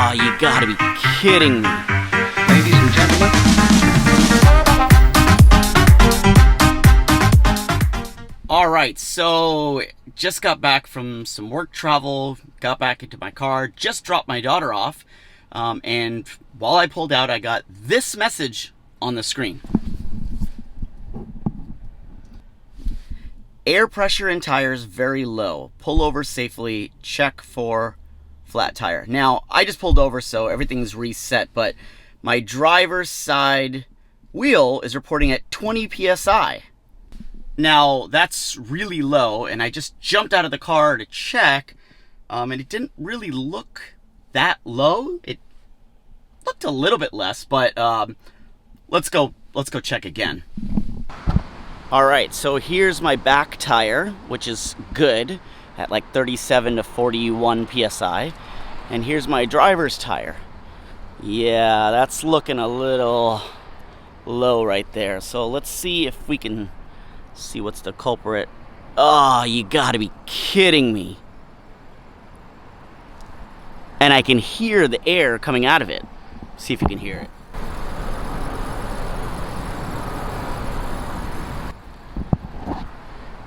Oh, you gotta be kidding me. Ladies and gentlemen. Alright, so just got back from some work travel, got back into my car, just dropped my daughter off, and while I pulled out, I got this message on the screen. Air pressure in tires very low. Pull over safely. Check for flat tire. Now, I just pulled over, so everything's reset, but my driver's side wheel is reporting at 20 psi. Now, that's really low, and I just jumped out of the car to check, and it didn't really look that low. It looked a little bit less, but let's go check again. All right, so here's my back tire, which is good at like 37 to 41 psi, and here's my driver's tire. Yeah, that's looking a little low right there. So let's see if we can see what's the culprit. Oh, you gotta be kidding me. And I can hear the air coming out of it. See if you can hear it.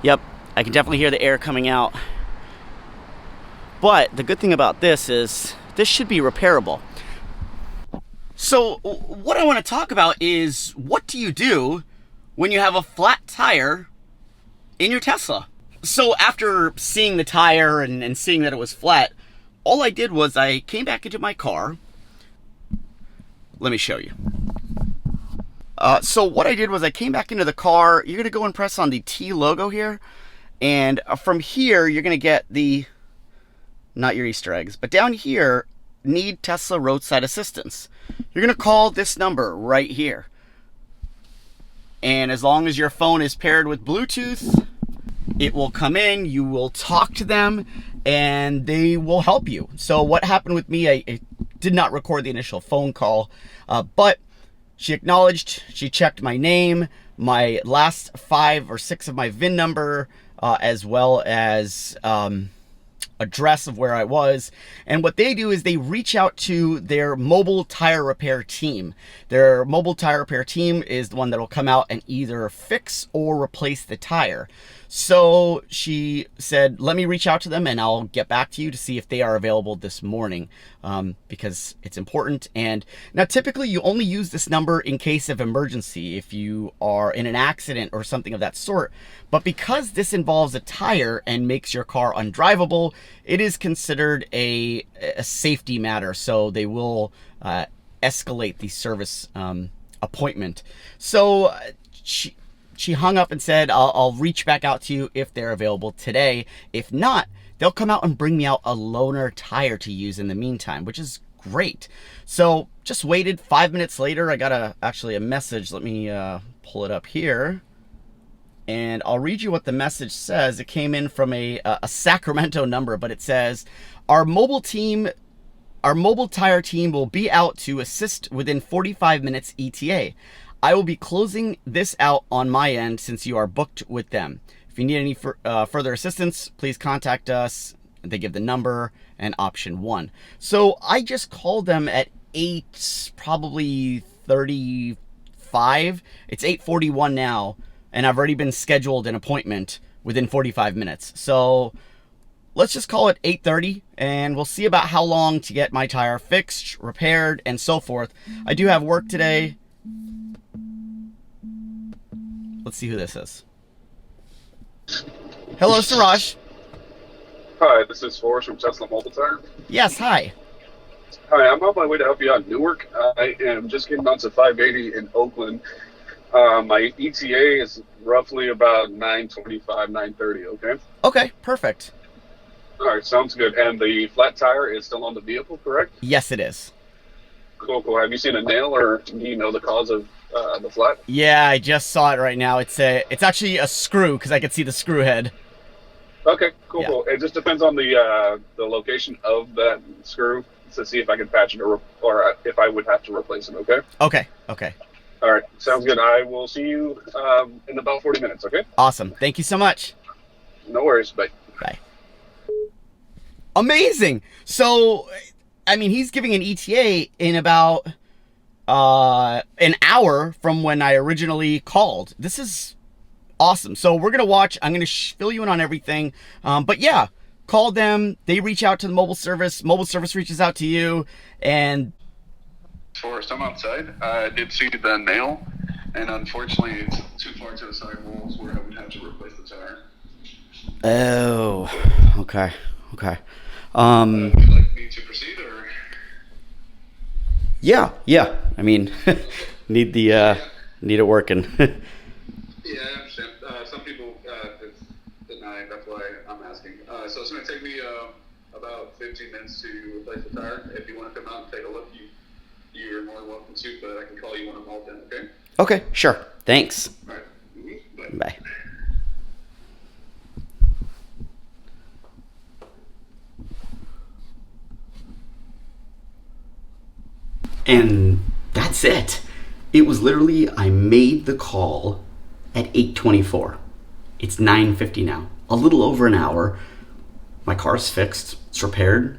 Yep, I can definitely hear the air coming out. But the good thing about this is this should be repairable. So what I want to talk about is, what do you do when you have a flat tire in your Tesla? So after seeing the tire and seeing that it was flat, all I did was I came back into my car. Let me show you. So what I did was I came back into the car. You're going to go and press on the T logo here. And from here, you're going to get the, not your Easter eggs, but down here, need Tesla roadside assistance. You're going to call this number right here. And as long as your phone is paired with Bluetooth, it will come in, you will talk to them, and they will help you. So what happened with me, I did not record the initial phone call, but she acknowledged, she checked my name, my last 5 or 6 of my VIN number, as well as address of where I was. And what they do is they reach out to their mobile tire repair team. Their mobile tire repair team is the one that will come out and either fix or replace the tire. So she said, let me reach out to them and I'll get back to you to see if they are available this morning, because it's important. And now typically you only use this number in case of emergency, if you are in an accident or something of that sort. But because this involves a tire and makes your car undrivable, it is considered a safety matter. So they will escalate the service appointment. So she hung up and said, I'll reach back out to you if they're available today. If not, they'll come out and bring me out a loaner tire to use in the meantime, which is great. So just waited. 5 minutes later, I got actually a message. Let me pull it up here. And I'll read you what the message says. It came in from a Sacramento number, but it says, our mobile tire team will be out to assist within 45 minutes ETA. I will be closing this out on my end since you are booked with them. If you need any further assistance, please contact us. They give the number and option 1. So I just called them at 8:35. It's 8:41 now, and I've already been scheduled an appointment within 45 minutes. So let's just call it 8:30, and we'll see about how long to get my tire fixed, repaired, and so forth. I do have work today. Let's see who this is. Hello, Suraj. Hi, this is Forrest from Tesla Mobile Tire. Yes, hi. Hi, I'm on my way to help you out in Newark. I am just getting onto 580 in Oakland. My ETA is roughly about 9:25, 9:30, okay? Okay, perfect. All right, sounds good. And the flat tire is still on the vehicle, correct? Yes, it is. Cool, cool. Have you seen a nail, or do you know the cause of the flat? Yeah, I just saw it right now. It's actually a screw, because I could see the screw head. Okay, cool, Yeah. cool. It just depends on the location of that screw to see if I can patch it or if I would have to replace it, okay? Okay, okay. All right, sounds good. I will see you in about 40 minutes, okay? Awesome. Thank you so much. No worries. Bye. Bye. Amazing. So I mean, he's giving an ETA in about an hour from when I originally called. This is awesome. So we're gonna watch. I'm gonna fill you in on everything. But yeah, call them. They reach out to the mobile service. Mobile service reaches out to you, and Forrest, I'm outside. I did see the nail, and unfortunately, it's too far to the side walls where I would have to replace the tire. oh, okay. Would you like me to proceed, or? Yeah. I mean, need it working. Yeah, I understand. Some people it's denied. That's why I'm asking. So it's going to take me about 15 minutes to replace the tire. If you want to come out and take a look, you're more than welcome to, but I can call you when I'm all done, okay? Okay, sure. Thanks. All right. Mm-hmm. Bye. And that's it. It was literally, I made the call at 8:24. It's 9:50 now. A little over an hour. My car's fixed. It's repaired.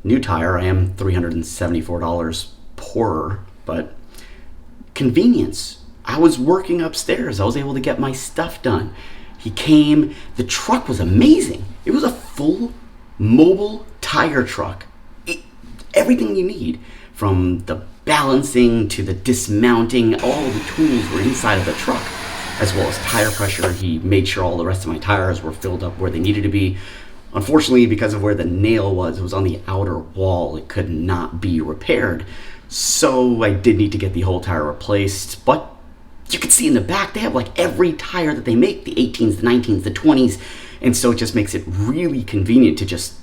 New tire. I am $374 poorer, but convenience. I was working upstairs. I was able to get my stuff done. He came. The truck was amazing. It was a full mobile tire truck. Everything you need, from the balancing to the dismounting, all the tools were inside of the truck, as well as tire pressure. He made sure all the rest of my tires were filled up where they needed to be. Unfortunately, because of where the nail was, it was on the outer wall. It could not be repaired. So I did need to get the whole tire replaced. But you can see in the back, they have like every tire that they make, the 18s, the 19s, the 20s. And so it just makes it really convenient to just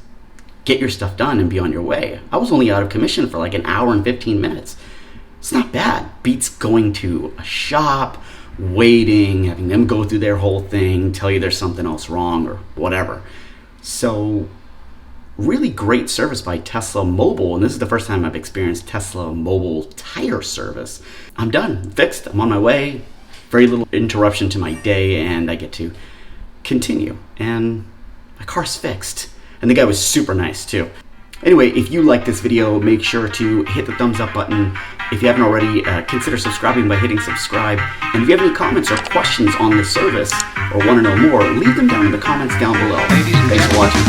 get your stuff done and be on your way. I was only out of commission for like an hour and 15 minutes. It's not bad. Beats going to a shop, waiting, having them go through their whole thing, tell you there's something else wrong or whatever. So really great service by Tesla Mobile, and this is the first time I've experienced Tesla Mobile tire service. I'm done, fixed, I'm on my way. Very little interruption to my day, and I get to continue. And my car's fixed. And the guy was super nice too. Anyway, if you like this video, make sure to hit the thumbs up button. If you haven't already, consider subscribing by hitting subscribe. And if you have any comments or questions on the service or want to know more, leave them down in the comments down below. Thanks for watching.